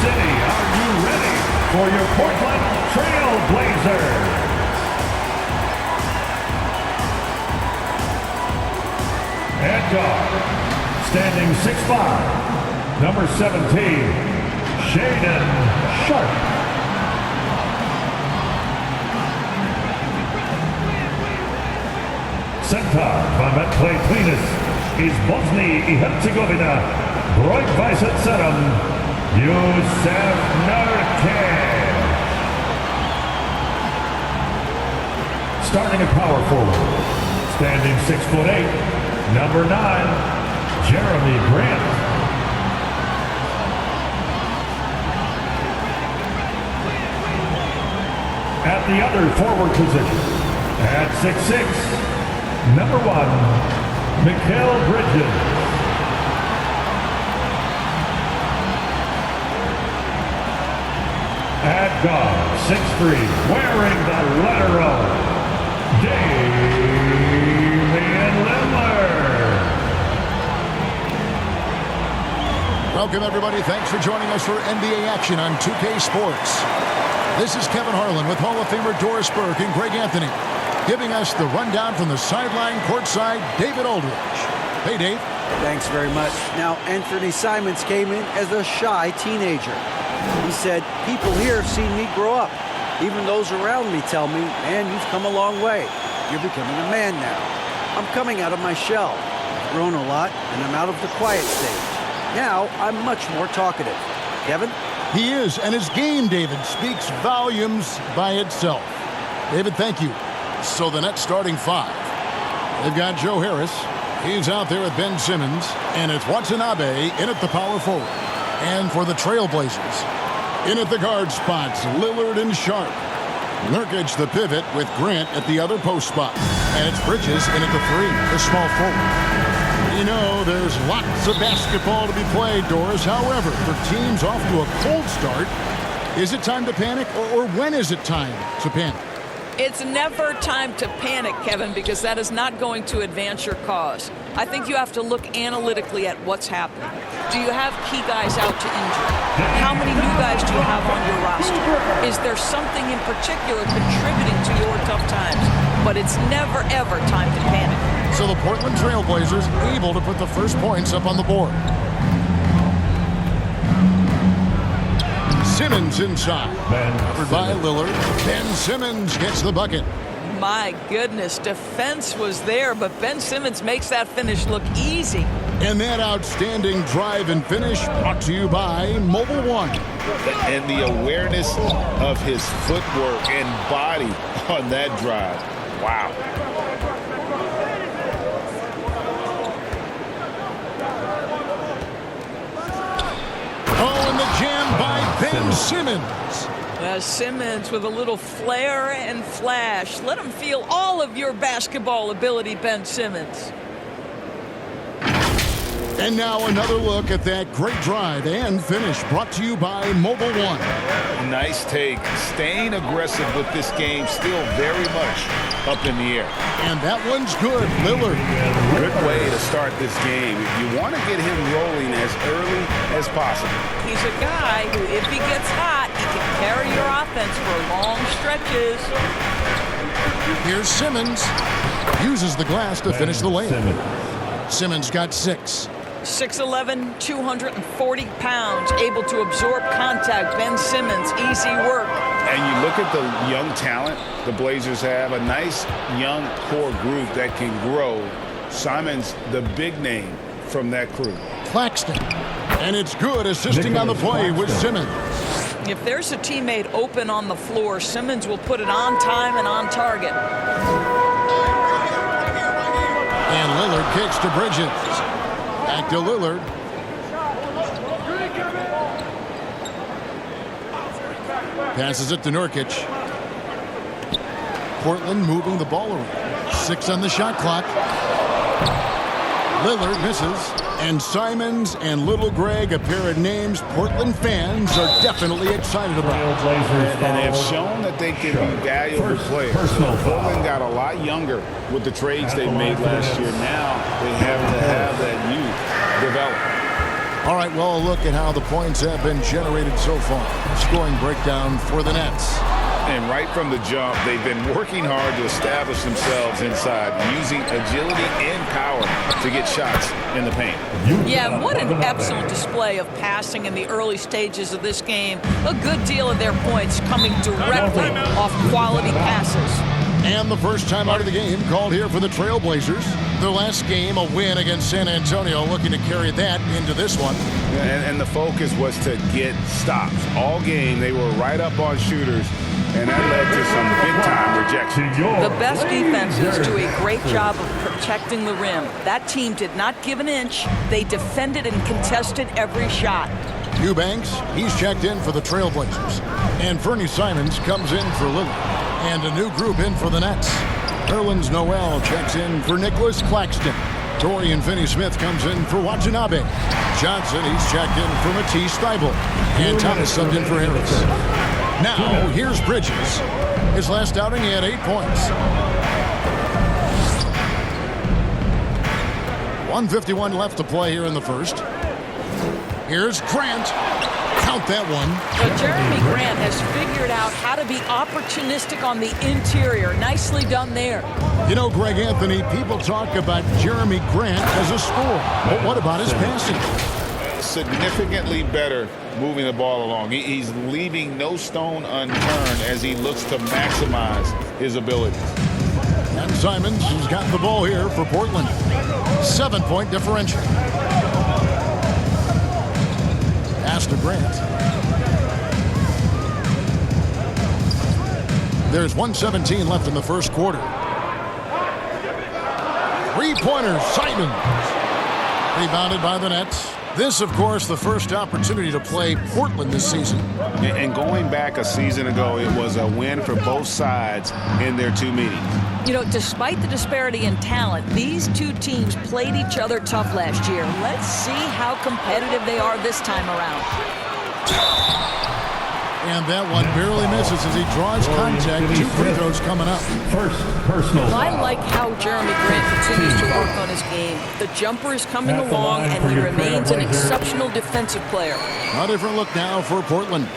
City, are you ready for your Portland Trail Blazers? At guard, standing 6'5", number 17, Shaedon Sharpe. Center, Vamet Clayclinis, is Bosnia and Herzegovina, Breukwijzer Serum, Jusuf Nurkic. Starting at power forward, standing 6'8", number 9, Jeremy Grant. At the other forward position, at 6'6", number 1, Mikal Bridges. At guard, 6'3", wearing the letter O, Damian Lillard. Welcome, everybody. Thanks for joining us for NBA action on 2K Sports. This is Kevin Harlan with Hall of Famer Doris Burke and Greg Anthony, giving us the rundown from the sideline courtside, David Aldridge. Hey, Dave. Thanks very much. Now, Anthony Simons came in as a shy teenager. He said, people here have seen me grow up. Even those around me tell me, man, you've come a long way. You're becoming a man now. I'm coming out of my shell. I've grown a lot, and I'm out of the quiet stage. Now, I'm much more talkative. Kevin? He is, and his game, David, speaks volumes by itself. David, thank you. So the Nets starting 5. They've got Joe Harris. He's out there with Ben Simmons. And it's Watanabe in at the power forward. And for the Trailblazers, in at the guard spots, Lillard and Sharpe. Nurkic the pivot with Grant at the other post spot. And it's Bridges in at the 3, the small forward. You know, there's lots of basketball to be played, Doris. However, for teams off to a cold start, is it time to panic, or when is it time to panic? It's never time to panic, Kevin, because that is not going to advance your cause. I think you have to look analytically at what's happening. Do you have key guys out to injury? How many new guys do you have on your roster? Is there something in particular contributing to your tough times? But it's never, ever time to panic. So the Portland Trailblazers able to put the first points up on the board. Simmons inside. Covered by Lillard. Ben Simmons gets the bucket. My goodness, defense was there, but Ben Simmons makes that finish look easy. And that outstanding drive and finish brought to you by Mobile One. And the awareness of his footwork and body on that drive. Wow. Oh, and the jam by Ben Simmons. Simmons with a little flair and flash. Let him feel all of your basketball ability, Ben Simmons. And now another look at that great drive and finish brought to you by Mobile One. Nice take. Staying aggressive with this game, still very much up in the air. And that one's good. Lillard. Good way to start this game. You want to get him rolling as early as possible. He's a guy who, if he gets hot, he can carry your offense for long stretches. Here's Simmons. Uses the glass to finish the lane. Simmons got 6. 6'11", 240 pounds, able to absorb contact. Ben Simmons, easy work. And you look at the young talent the Blazers have, a nice young core group that can grow. Simons, the big name from that crew. Claxton. And it's good, assisting on the play with Simmons. If there's a teammate open on the floor, Simmons will put it on time and on target. And Lillard kicks to Bridges. Back to Lillard. Passes it to Nurkic. Portland moving the ball around. 6 on the shot clock. Lillard misses. And Simons and Little Greg, a pair of names Portland fans are definitely excited about. And they've shown that they can be valuable players. Portland got a lot younger with the trades they made last year. Now they have to have that youth develop. All right, well, a look at how the points have been generated so far. Scoring breakdown for the Nets. And right from the jump, they've been working hard to establish themselves inside, using agility and power to get shots in the paint. Yeah, what an excellent display of passing in the early stages of this game. A good deal of their points coming directly off quality passes. And the first time out of the game called here for the Trailblazers. Their last game, a win against San Antonio, looking to carry that into this one. And the focus was to get stops. All game, they were right up on shooters, and that led to some big-time rejection. The best defenses do a great job of protecting the rim. That team did not give an inch. They defended and contested every shot. Eubanks, he's checked in for the Trailblazers. And Fernie Simons comes in for Lillard. And a new group in for the Nets. Nerlens Noel checks in for Nicholas Claxton. Dorian Finney-Smith comes in for Watanabe. Johnson, he's checked in for Matisse Thybulle. And Thomas subbed in for Harris. Now, here's Bridges. His last outing, he had 8 points. 1:51 left to play here in the first. Here's Grant. Count that one. But Jeremy Grant has figured out how to be opportunistic on the interior. Nicely done there. You know, Greg Anthony, people talk about Jeremy Grant as a scorer. But what about his passing? Significantly better moving the ball along. He's leaving no stone unturned as he looks to maximize his abilities. And Simons, who's got the ball here for Portland. 7-point differential. Pass to Grant. There's 1:17 left in the first quarter. Three-pointer, Simons. Rebounded by the Nets. This, of course, the first opportunity to play Portland this season. And going back a season ago, it was a win for both sides in their 2 meetings. You know, despite the disparity in talent, these two teams played each other tough last year. Let's see how competitive they are this time around. And that one barely misses as he draws contact. 2 free throws coming up. First personal. I like how Jeremy Grant continues to work on his game. The jumper is coming along, and he remains an exceptional defensive player. A different look now for Portland.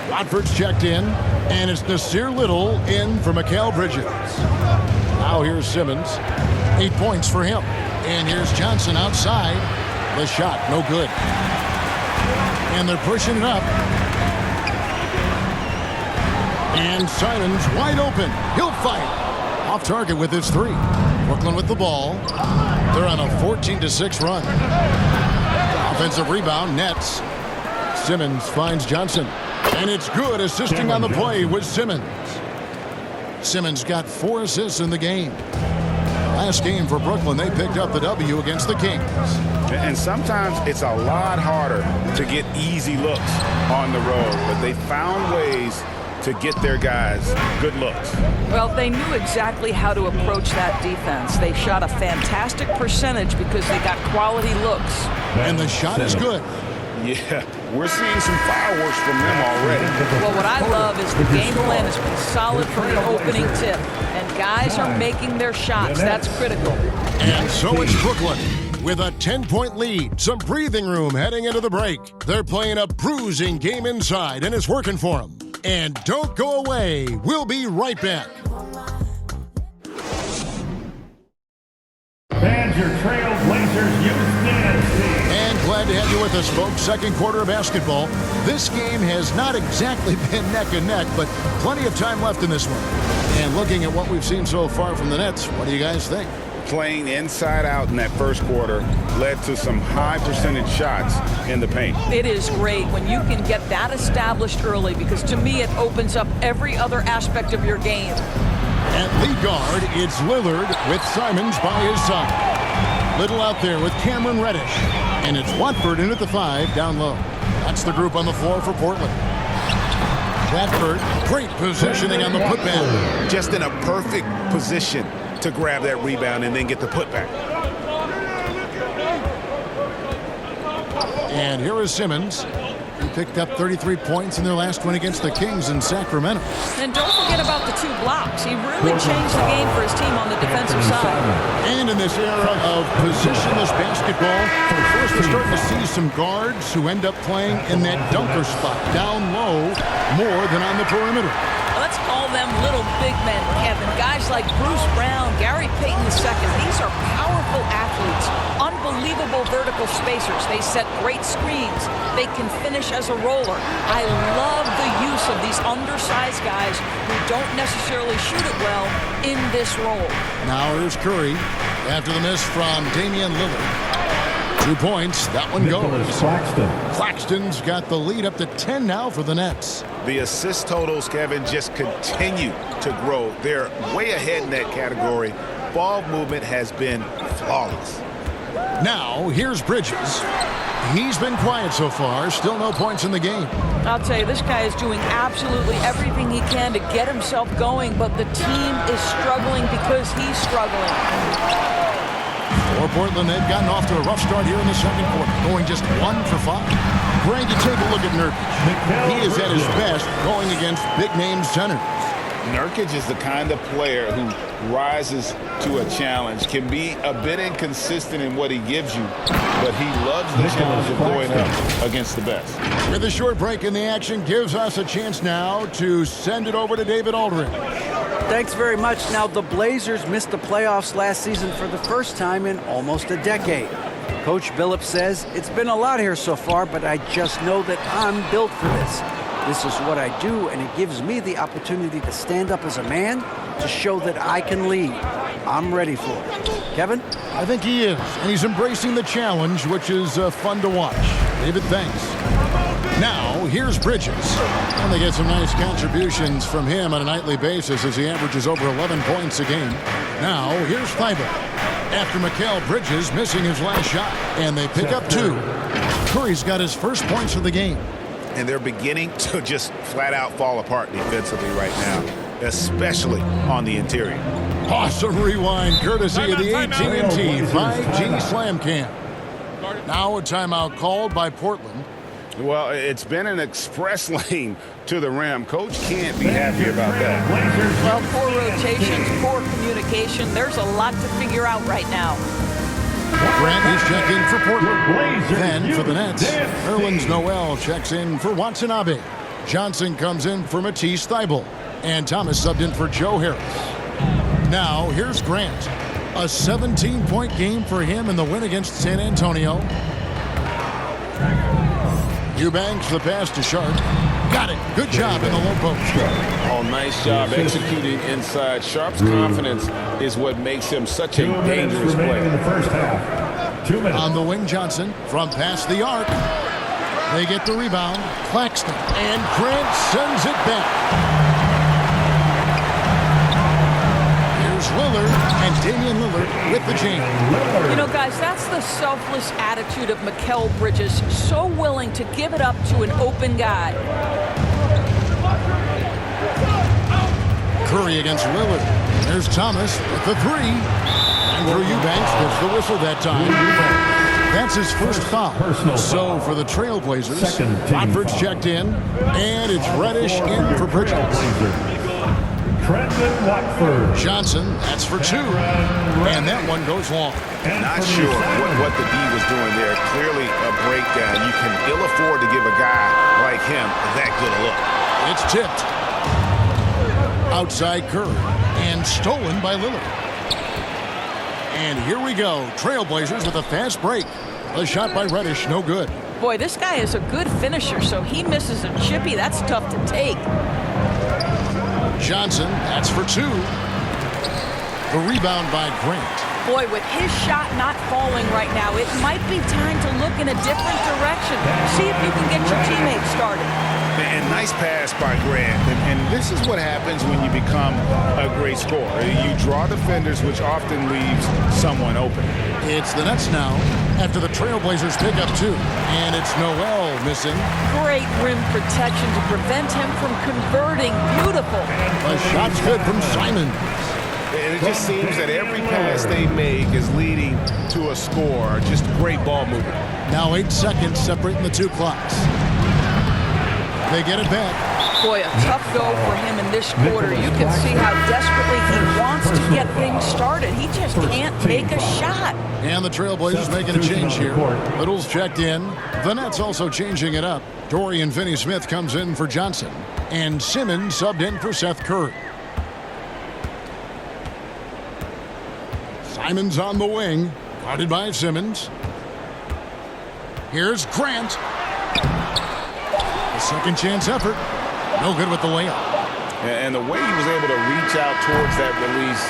Watford's checked in, and it's Nasir Little in for Mikal Bridges. Now here's Simmons. 8 points for him. And here's Johnson outside. The shot, no good. And they're pushing it up. And Simons wide open. He'll fire. Off target with his 3. Brooklyn with the ball. They're on a 14-6 run. Offensive rebound, Nets. Simmons finds Johnson. And it's good, assisting on the play with Simmons. Simmons got 4 assists in the game. Last game for Brooklyn, they picked up the W against the Kings. And sometimes it's a lot harder to get easy looks on the road, but they found ways to get their guys good looks. Well, they knew exactly how to approach that defense. They shot a fantastic percentage because they got quality looks. And the shot is good. Yeah, we're seeing some fireworks from them already. Well, what I love is the game plan has been solid from the opening tip. And guys are making their shots. That's critical. And so it's Brooklyn with a 10-point lead. Some breathing room heading into the break. They're playing a bruising game inside, and it's working for them. And don't go away. We'll be right back. And your Trailblazers Youth Dance Team. And glad to have you with us, folks. Second quarter of basketball. This game has not exactly been neck and neck, but plenty of time left in this one. And looking at what we've seen so far from the Nets, what do you guys think? Playing inside out in that first quarter led to some high percentage shots in the paint. It is great when you can get that established early because to me it opens up every other aspect of your game. At lead guard, it's Lillard with Simons by his side. Little out there with Cameron Reddish. And it's Watford in at the 5 down low. That's the group on the floor for Portland. Watford, great positioning on the putback. Just in a perfect position to grab that rebound and then get the putback. And here is Simmons. He picked up 33 points in their last win against the Kings in Sacramento. And don't forget about the 2 blocks. He really changed the game for his team on the defensive side. And in this era of positionless basketball, first we're starting to see some guards who end up playing in that dunker spot, down low, more than on the perimeter. Let's call them little big men, Kevin. Guys like Bruce Brown, Gary Payton II. These are powerful athletes, unbelievable vertical spacers. They set great screens. They can finish as a roller. I love the use of these undersized guys who don't necessarily shoot it well in this role. Now here's Curry after the miss from Damian Lillard. 2 points. That one goes. Claxton's got the lead up to 10 now for the Nets. The assist totals, Kevin, just continue to grow. They're way ahead in that category. Ball movement has been flawless. Now, here's Bridges. He's been quiet so far. Still no points in the game. I'll tell you, this guy is doing absolutely everything he can to get himself going, but the team is struggling because he's struggling. For Portland, they've gotten off to a rough start here in the second quarter, going just 1 for 5. Greg, you take a look at Nurkic. He is at his best going against big-name centers. Nurkic is the kind of player who rises to a challenge, can be a bit inconsistent in what he gives you, but he loves the challenge of going up against the best. With a short break in the action, gives us a chance now to send it over to David Aldridge. Thanks very much. Now, the Blazers missed the playoffs last season for the first time in almost a decade. Coach Billups says, it's been a lot here so far, but I just know that I'm built for this. This is what I do, and it gives me the opportunity to stand up as a man to show that I can lead. I'm ready for it. Kevin? I think he is, and he's embracing the challenge, which is fun to watch. David, thanks. Now, here's Bridges. And they get some nice contributions from him on a nightly basis as he averages over 11 points a game. Now, here's Thibault. After Mikal Bridges missing his last shot, and they pick up 2. Curry's got his first points of the game. And they're beginning to just flat out fall apart defensively right now, especially on the interior. Awesome rewind courtesy of the AT&T 5G Slam Cam. Now a timeout called by Portland. Well, it's been an express lane to the rim. Coach can't be happy about that. Well, poor rotations, poor communication. There's a lot to figure out right now. Grant is checked in for Portland. Then for the Nets, Nerlens Noel checks in for Watanabe. Johnson comes in for Matisse Thybulle. And Thomas subbed in for Joe Harris. Now here's Grant. A 17-point game for him in the win against San Antonio. Eubanks the pass to Sharp. Got it. Good job in the low post. Oh, nice job executing inside. Sharp's confidence is what makes him such a dangerous player. In the first half. 2 minutes. On the wing, Johnson from past the arc. They get the rebound. Claxton. And Grant sends it back. Here's Lillard and Damian Lillard with the jam. You know, guys, that's the selfless attitude of Mikal Bridges. So willing to give it up to an open guy. Curry against Lillard. There's Thomas with the 3. And Drew Eubanks gets the whistle that time. That's his first foul. So for the Trailblazers, Watford's checked in, and it's Reddish in for Bridges. Trendon Watford. Johnson, that's for 2. And that one goes long. Not sure what the D was doing there. Clearly a breakdown. You can ill afford to give a guy like him that good a look. It's tipped. Outside Curry. And stolen by Lillard. And here we go. Trailblazers with a fast break. A shot by Reddish, no good. Boy, this guy is a good finisher, so he misses a chippy. That's tough to take. Johnson, that's for 2. The rebound by Grant. Boy, with his shot not falling right now, it might be time to look in a different direction. See if you can get your teammates started. And nice pass by Grant. And this is what happens when you become a great scorer. You draw defenders, which often leaves someone open. It's the Nets now after the Trailblazers pick up 2. And it's Noel missing. Great rim protection to prevent him from converting. Beautiful. A shot's good from Simons. And it just seems that every pass they make is leading to a score. Just great ball movement. Now 8 seconds separating the 2 clocks. They get it back. Boy, a tough go for him in this quarter. You can see how desperately he wants to get things started. He just can't make a shot. And the Trailblazers making a change here. Little's checked in. The Nets also changing it up. Dorian Finney-Smith comes in for Johnson. And Simmons subbed in for Seth Curry. Simons on the wing. Guarded by Simmons. Here's Grant. A second chance effort. No good with the layup. And the way he was able to reach out towards that release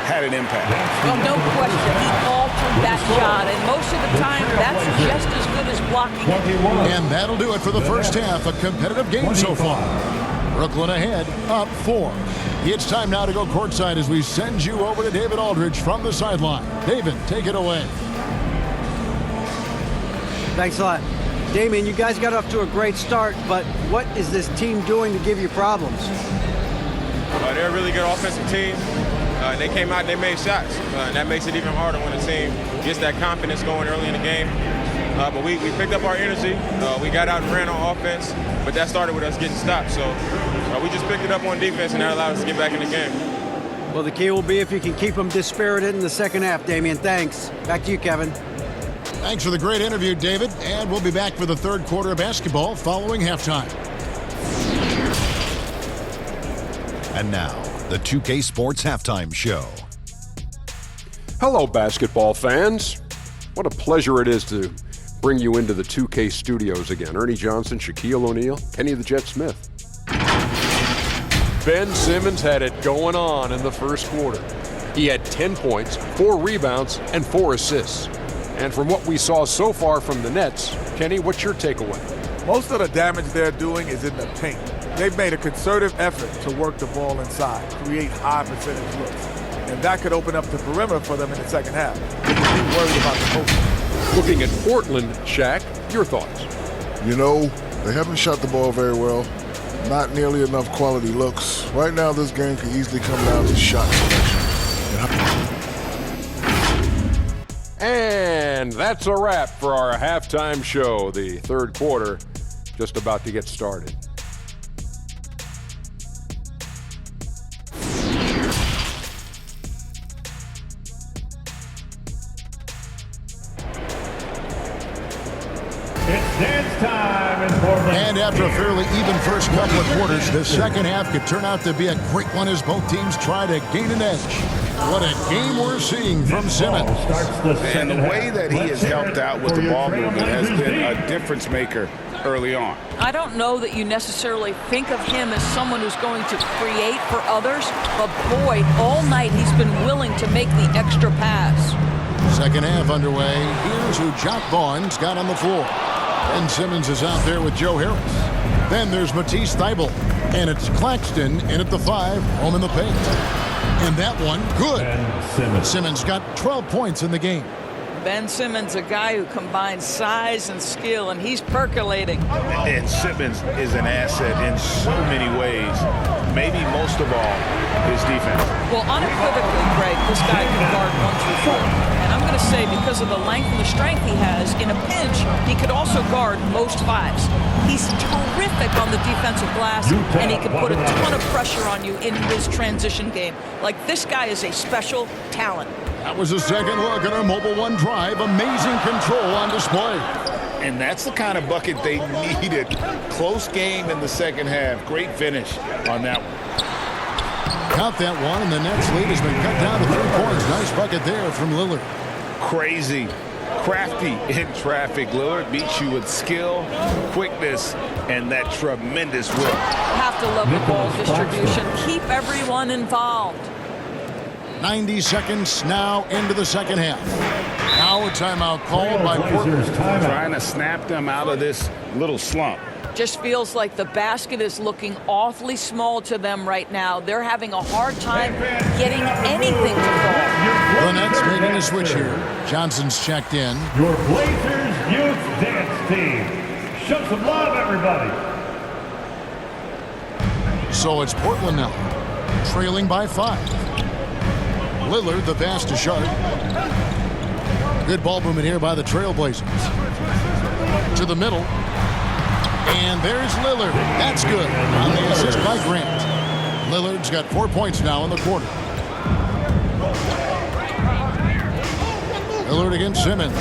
had an impact. Well, no question. He altered that shot, and most of the time, that's just as good as blocking it. And that'll do it for the first half. A competitive game so far. Brooklyn ahead, up 4. It's time now to go courtside as we send you over to David Aldridge from the sideline. David, take it away. Thanks a lot. Damian, you guys got off to a great start, but what is this team doing to give you problems? They're a really good offensive team. They came out and they made shots. And that makes it even harder when the team gets that confidence going early in the game. But we picked up our energy. We got out and ran on offense, but that started with us getting stopped. So we just picked it up on defense, and that allowed us to get back in the game. Well, the key will be if you can keep them dispirited in the second half, Damian. Thanks. Back to you, Kevin. Thanks for the great interview, David. And we'll be back for the third quarter of basketball following halftime. And now, the 2K Sports Halftime Show. Hello, basketball fans. What a pleasure it is to bring you into the 2K studios again. Ernie Johnson, Shaquille O'Neal, Kenny the Jet Smith. Ben Simmons had it going on in the first quarter. He had 10 points, 4 rebounds, and 4 assists. And from what we saw so far from the Nets, Kenny, what's your takeaway? Most of the damage they're doing is in the paint. They've made a concerted effort to work the ball inside, create high percentage looks. And that could open up the perimeter for them in the second half. They can be worried about the post. Looking at Portland, Shaq, your thoughts? You know, they haven't shot the ball very well. Not nearly enough quality looks. Right now, this game could easily come down to shot selection. And that's a wrap for our halftime show. The third quarter just about to get started. It's dance time in Portland. And after a fairly even first couple of quarters, the second half could turn out to be a great one as both teams try to gain an edge. What a game we're seeing from Simmons. And the way that he has helped out with the ball movement has been a difference maker early on. I don't know that you necessarily think of him as someone who's going to create for others, but boy, all night he's been willing to make the extra pass. Second half underway. Here's who Jock Vaughn's got on the floor. Ben Simmons is out there with Joe Harris. Then there's Matisse Thybulle. And it's Claxton in at the 5, home in the paint. And that one, good. Simmons got 12 points in the game. Ben Simmons, a guy who combines size and skill, and he's percolating. And Simmons is an asset in so many ways. Maybe most of all, his defense. Well, unequivocally, Greg, this guy can guard 1 through 4. And I'm going to say, because of the length and the strength he has, in a pinch, he could also guard most 5s. He's terrific on the defensive glass, and he can put a ton of pressure on you in his transition game. Like, this guy is a special talent. That was a second look at our Mobile One drive. Amazing control on display. And that's the kind of bucket they needed. Close game in the second half. Great finish on that one. Count that one, and the Nets lead has been cut down to 3 points. Nice bucket there from Lillard. Crazy, crafty in traffic. Lillard beats you with skill, quickness, and that tremendous whip. You have to love the ball distribution. Keep everyone involved. 90 seconds now into the second half. Now a timeout called by Portland. Trying to snap them out of this little slump. Just feels like the basket is looking awfully small to them right now. They're having a hard time getting anything to fall. The Nets making a switch here. Johnson's checked in. Your Blazers Youth Dance Team. Show some love, everybody. So it's Portland now, trailing by 5. Lillard, the pass to Sharp. Good ball movement here by the Trailblazers. To the middle. And there's Lillard. That's good. On the assist by Grant. Lillard's got 4 points now in the quarter. Lillard against Simmons.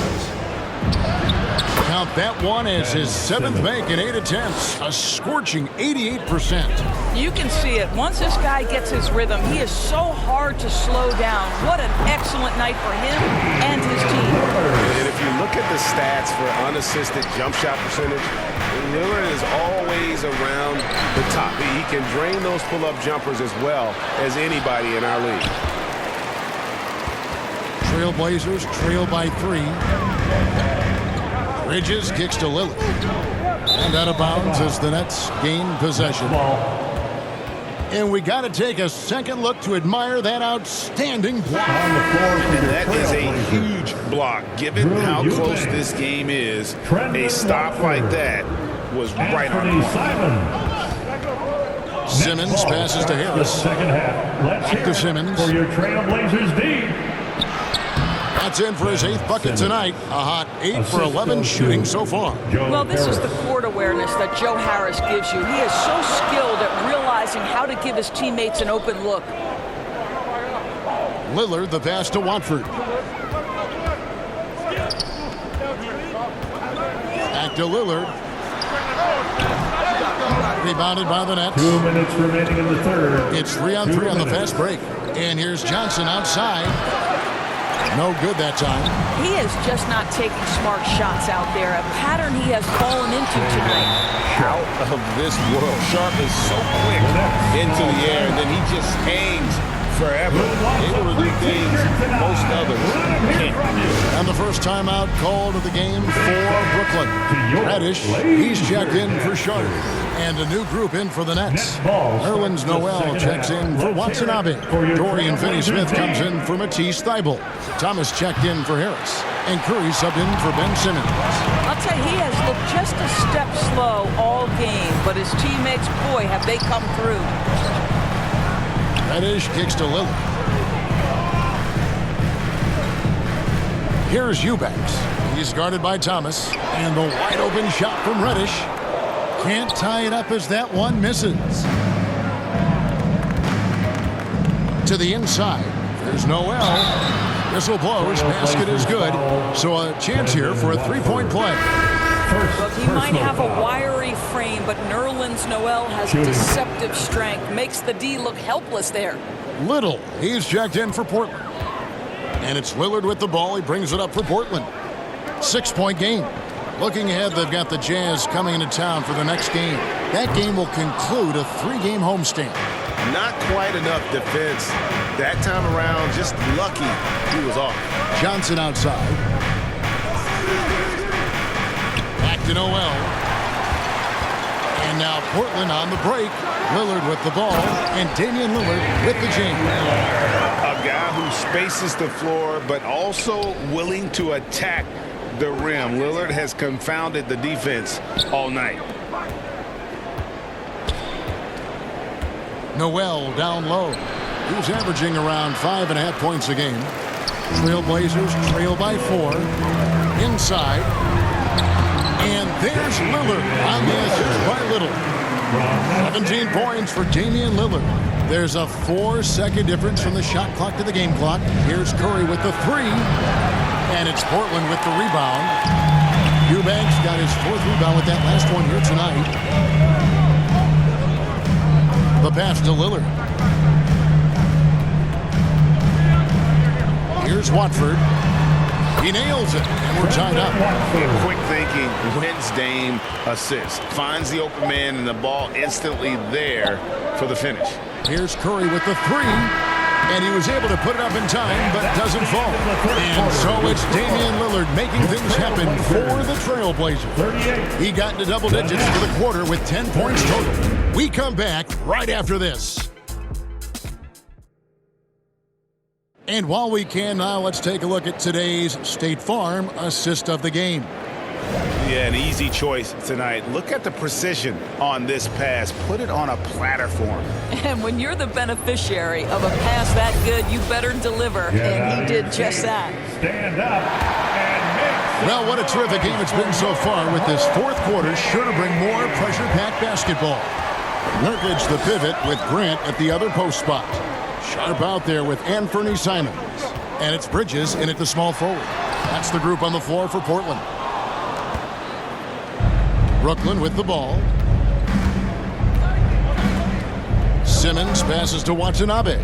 Count that one as his 7th make in 8 attempts. A scorching 88%. You can see it. Once this guy gets his rhythm, he is so hard to slow down. What an excellent night for him and his team. And if you look at the stats for unassisted jump shot percentage, Lillard is always around the top. He can drain those pull-up jumpers as well as anybody in our league. Trailblazers trail by 3. Bridges kicks to Lillard. And out of bounds as the Nets gain possession. And we got to take a second look to admire that outstanding block. And that is a huge block. Given how close this game is, a stop like that was right on point. Simmons passes to Harris. Second half. Let's Back to Simmons. For your Trailblazers D. That's in for his 8th bucket tonight. A hot 8 for 11 shooting so far. Well, this is the court awareness that Joe Harris gives you. He is so skilled at realizing how to give his teammates an open look. Lillard, the pass to Watford. Back to Lillard. Rebounded by the Nets. 2 minutes remaining in the third. It's 3-on-3 on the fast break. And here's Johnson outside. No good that time. He is just not taking smart shots out there, a pattern he has fallen into tonight. Out of this world. Sharp is so quick into the air, and then he just hangs forever. Able to do things most others can't. And the first timeout called of the game for Brooklyn. Reddish, he's checked in for Sharp. And a new group in for the Nets. Nerlens Noel checks in for Watanabe. Dorian Finney-Smith comes in for Matisse Thybulle. Thomas checked in for Harris. And Curry subbed in for Ben Simmons. I'll tell you, he has looked just a step slow all game, but his teammates, boy, have they come through. Reddish kicks to Lillard. Here's Eubanks. He's guarded by Thomas. And the wide open shot from Reddish. Can't tie it up as that one misses. To the inside. There's Noel. Whistle blows. Basket is good. So a chance here for a 3-point play. Look, he might have a wiry frame, but Nerlens Noel has deceptive strength. Makes the D look helpless there. Little. He's checked in for Portland. And it's Lillard with the ball. He brings it up for Portland. 6-point game. Looking ahead, they've got the Jazz coming into town for the next game. That game will conclude a 3-game homestand. Not quite enough defense that time around. Just lucky he was off. Johnson outside. Back to Noel. And now Portland on the break. Lillard with the ball. And Damian Lillard with the jam. A guy who spaces the floor, but also willing to attack the rim. Lillard has confounded the defense all night. Noel down low. He's averaging around 5.5 points a game. Trailblazers trail by 4. Inside. And there's Lillard on the assist by Little. 17 points for Damian Lillard. There's a 4-second difference from the shot clock to the game clock. Here's Curry with the 3. And it's Portland with the rebound. Eubanks got his 4th rebound with that last one here tonight. The pass to Lillard. Here's Watford. He nails it, and we're tied up. Quick thinking, wins Dame assist. Finds the open man, and the ball instantly there for the finish. Here's Curry with the 3. And he was able to put it up in time, but doesn't fall. And so it's Damian Lillard making things happen for the Trailblazers. He got into double digits for the quarter with 10 points total. We come back right after this. And while we can now, let's take a look at today's State Farm assist of the game. Yeah, an easy choice tonight. Look at the precision on this pass. Put it on a platter for him. And when you're the beneficiary of a pass that good, you better deliver. And he did just that. Stand up and Well, what a terrific game it's been so far, with this fourth quarter sure to bring more pressure-packed basketball. Nurkic the pivot with Grant at the other post spot. Sharp out there with Anthony Simons. And it's Bridges in at the small forward. That's the group on the floor for Portland. Brooklyn with the ball. Simmons passes to Watanabe.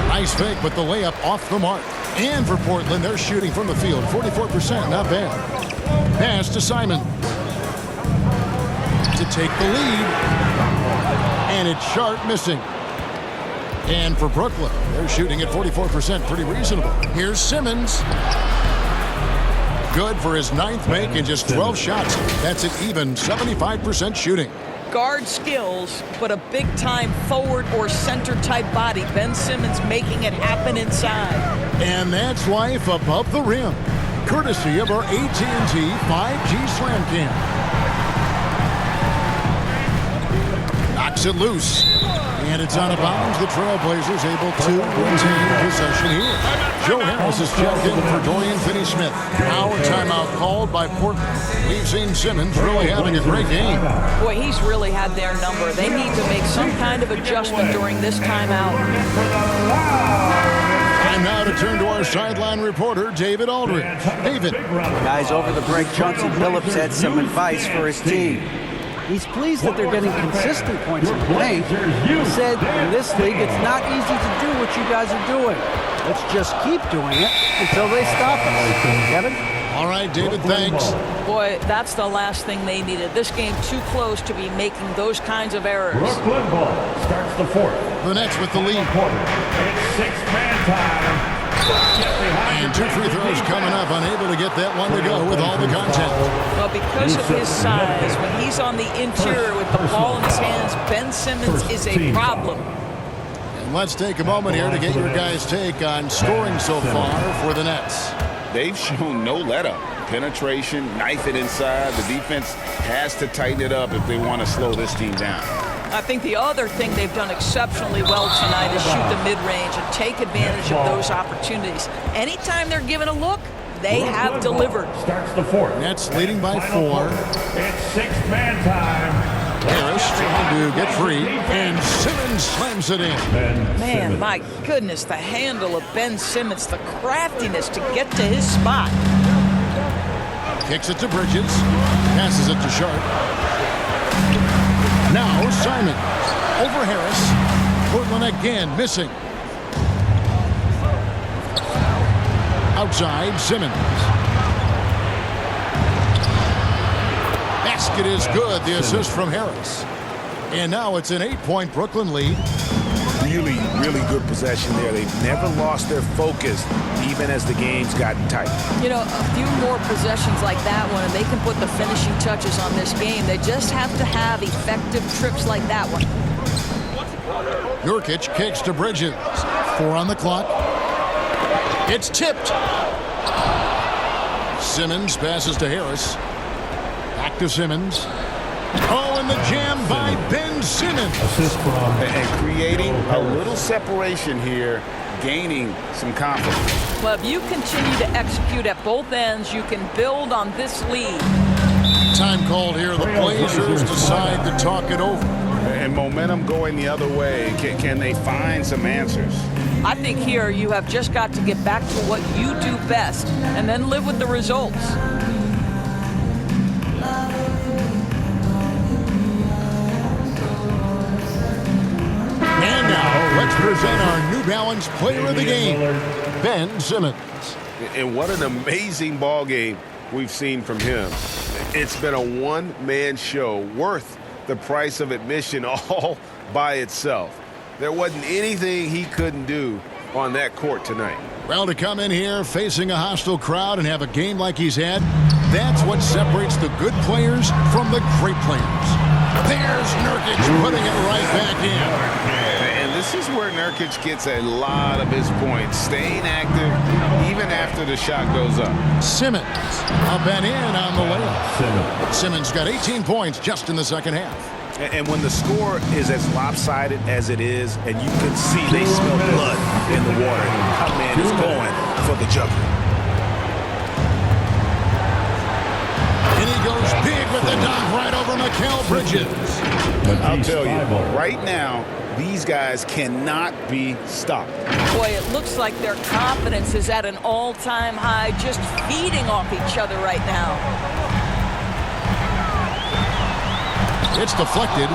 Nice fake, but the layup off the mark. And for Portland, they're shooting from the field. 44%, not bad. Pass to Simons to take the lead. And it's Sharp missing. And for Brooklyn, they're shooting at 44%, pretty reasonable. Here's Simmons. Good for his 9th make in just 12 shots. That's an even 75% shooting. Guard skills, but a big-time forward or center-type body. Ben Simmons making it happen inside. And that's life above the rim, courtesy of our AT&T 5G Slam Cam. Knocks it loose. And it's out of bounds. The Trailblazers able to retain possession here. Joe Harris is checked in for Dorian Finney-Smith. Now a timeout called by Portland. We've seen Simmons really having a great game. Boy, he's really had their number. They need to make some kind of adjustment during this timeout. Time now to turn to our sideline reporter, David Aldridge. David. Guys, over the break, Chauncey Billups had some advice for his team. He's pleased that they're getting consistent points in the paint. He said, in this league, it's not easy to do what you guys are doing. Let's just keep doing it until they stop us. Kevin? All right, David, thanks. Boy, that's the last thing they needed. This game too close to be making those kinds of errors. Brooklyn ball starts the fourth. The Nets with the lead. It's six-man time. And 2 free throws coming up, unable to get that one to go with all the contact. Well, because of his size, when he's on the interior with the ball in his hands, Ben Simmons is a problem. And let's take a moment here to get your guys' take on scoring so far for the Nets. They've shown no let-up. Penetration, knife it inside. The defense has to tighten it up if they want to slow this team down. I think the other thing they've done exceptionally well tonight is shoot the mid-range and take advantage of those opportunities. Anytime they're given a look, they have delivered. Starts the fourth. Nets leading by 4. It's six-man time. Harris trying to get free, and Simmons slams it in. Man, my goodness, the handle of Ben Simmons, the craftiness to get to his spot. Kicks it to Bridges, passes it to Sharp. Now Simons over Harris. Portland again missing. Outside, Simmons. Basket is good. The assist from Harris. And now it's an 8-point Brooklyn lead. Really, really good possession there. They've never lost their focus, even as the game's gotten tight. You know, a few more possessions like that one, and they can put the finishing touches on this game. They just have to have effective trips like that one. Nurkic kicks to Bridges. 4 on the clock. It's tipped. Simmons passes to Harris. Back to Simmons. Oh, and the jam by Ben Simmons. Assist from. And creating a little separation here, gaining some confidence. Well, if you continue to execute at both ends, you can build on this lead. Time called here. The Blazers decide to talk it over. And momentum going the other way. Can they find some answers? I think here you have just got to get back to what you do best and then live with the results. And now, let's present our New Balance Player of the Game, Ben Simmons. And what an amazing ball game we've seen from him. It's been a one-man show worth the price of admission all by itself. There wasn't anything he couldn't do on that court tonight. Well, to come in here facing a hostile crowd and have a game like he's had, that's what separates the good players from the great players. There's Nurkic putting it right back in. And this is where Nurkic gets a lot of his points, staying active even after the shot goes up. Simmons up and in on the layup. Simmons got 18 points just in the second half. And when the score is as lopsided as it is, and you can see they smell blood in the water, our man is going for the jumper. And he goes big with the dunk right over Mikal Bridges. I'll tell you, right now, these guys cannot be stopped. Boy, it looks like their confidence is at an all-time high, just feeding off each other right now. It's deflected.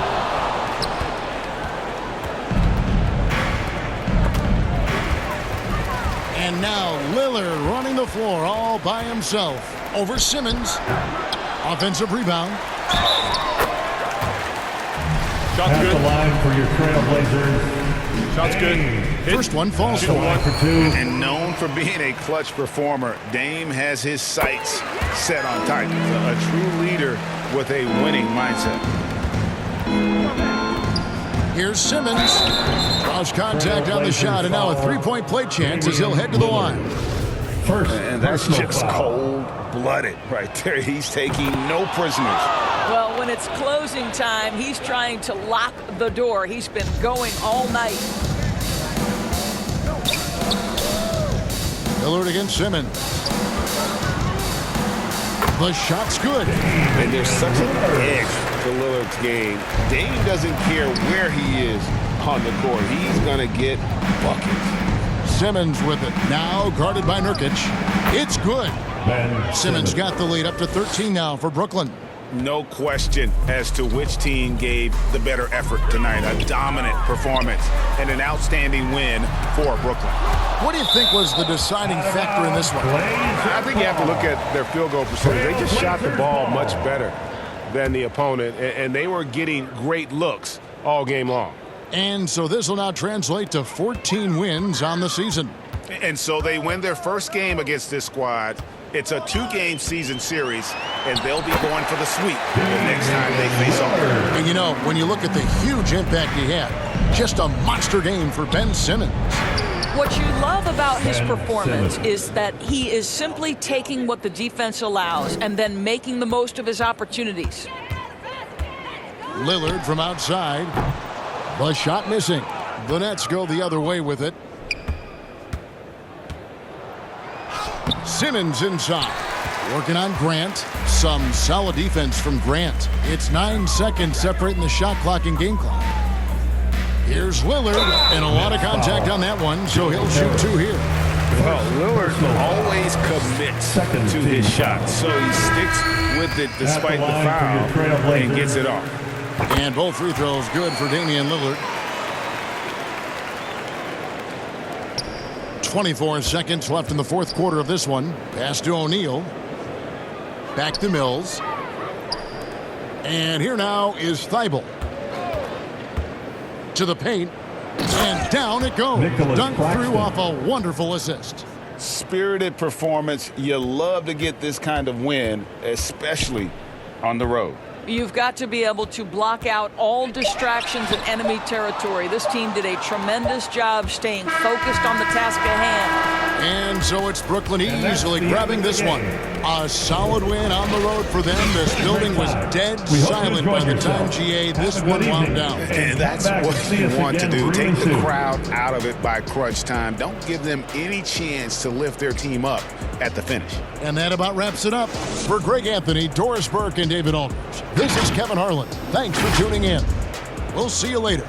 And now Lillard running the floor all by himself over Simmons. Offensive rebound. At the line for your Trailblazers. Shot's good. First one falls for. And known for being a clutch performer, Dame has his sights set on Titans. A true leader with a winning mindset. Here's Simmons. Draws contact on the shot, and now a three-point play chance as he'll head to the line. And that's just cold-blooded right there. He's taking no prisoners. Well, when it's closing time, he's trying to lock the door. He's been going all night. Lillard against Simmons. The shot's good. And there's such an edge to Lillard's game. Dame doesn't care where he is on the court. He's going to get buckets. Simmons with it. Now guarded by Nurkic. It's good. Simmons got the lead up to 13 now for Brooklyn. No question as to which team gave the better effort tonight. A dominant performance and an outstanding win for Brooklyn. What do you think was the deciding factor in this one? I think you have to look at their field goal percentage. They just shot the ball much better than the opponent, and they were getting great looks all game long. And so this will now translate to 14 wins on the season. And so they win their first game against this squad. It's a 2-game season series, and they'll be going for the sweep the next time they face off. And you know, when you look at the huge impact he had, just a monster game for Ben Simmons. What you love about his performance is that he is simply taking what the defense allows and then making the most of his opportunities. Lillard from outside. The shot missing. The Nets go the other way with it. Simmons inside. Working on Grant. Some solid defense from Grant. It's 9 seconds separating the shot clock and game clock. Here's Lillard, and a lot of contact on that one, so he'll shoot 2 here. Well, Lillard always commits to his shot, so he sticks with it despite the foul and gets it off. And both free throws good for Damian Lillard. 24 seconds left in the fourth quarter of this one. Pass to O'Neal. Back to Mills. And here now is Thibault. To the paint. And down it goes. Dunk through off a wonderful assist. Spirited performance. You love to get this kind of win, especially on the road. You've got to be able to block out all distractions in enemy territory. This team did a tremendous job staying focused on the task at hand. And so it's Brooklyn easily grabbing this one. A solid win on the road for them. This building was dead silent by the time GA this one wound down. And that's what you want to do. Take the crowd out of it by crunch time. Don't give them any chance to lift their team up at the finish. And that about wraps it up. For Greg Anthony, Doris Burke, and David Aldridge, this is Kevin Harlan. Thanks for tuning in. We'll see you later.